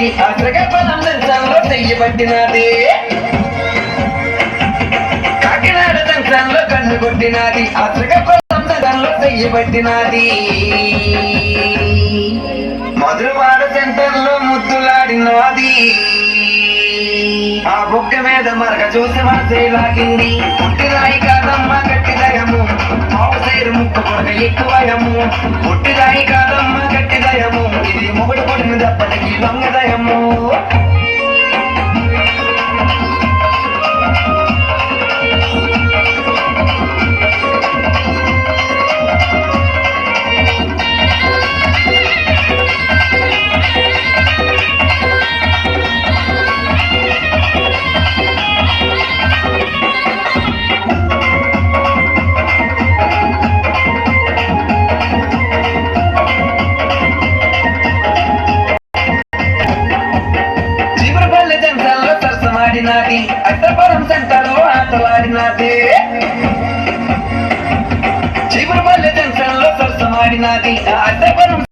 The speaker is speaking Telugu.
పట్టినది అగ్రగర్భం జంక్షన్లో చెయ్యి పట్టినది కాకినాడ జంక్షన్లో కన్ను కొట్టినది అగ్రగర్భం జంక్షన్లో చెయ్యి పట్టినది మధురవాడ సెంటర్లో ముద్దులాడినది ఆ బొక్క మీద మరక చూసి మనసే లాగింది పుట్టిరాయి కాదమ్మ గట్టి దయము మావు సేరు ముక్క కొడక ఎక్కువయము పుట్టిరాయి కాదమ్మ గట్టి దయము ఇది మొగుడు కొడిన దప్పటికి దొంగ దయము ఆడినది అట్టపురం సెంటర్లో ఆటలాడినది చీపురుపల్లి జంక్షన్ లో సరసమాడినది అట్టపురం